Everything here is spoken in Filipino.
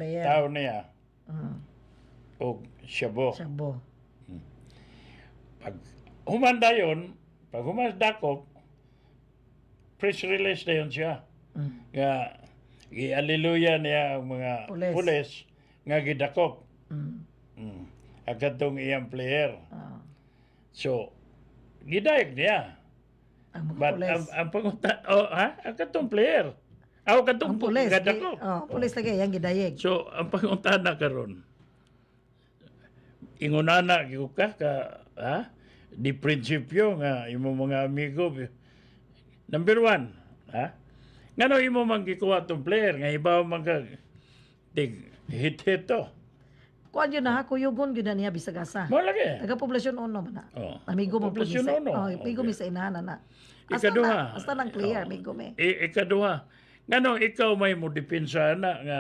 player. tao niya Mm. o Shabu. Shabu. Pag humanda yun, pag humasdakop, press release na yun siya. Mm. Nga, i-alleluya niya ang mga Pulis. pulis nga gidakop. Mm. Agad iyang player. Ah. So, gidayag niya. Ang mga But pulis. ang pangunta, ang katong player. Ang katong Ang pulis. gadakop. Pulis lagi, yang gidayeg. So, ang pangunta na karon, ingunana gyud ka di prinsipyo nga imo mga amigo. Number 1, ngano imo man gikuha tong player nga ibaw man ka hit to. Kuan yun na, kuyugon yun na niya bisagasa. Mo lagi. Taga Poblasyon 1 man na. Oh. Amigo mo po Poblasyon misa. 1. Amigo Okay. mi sa inahan na. Ikaduha. Hasta nang clear, amigo mi. Ikaduha. Ngano ikaw may mo depensa na nga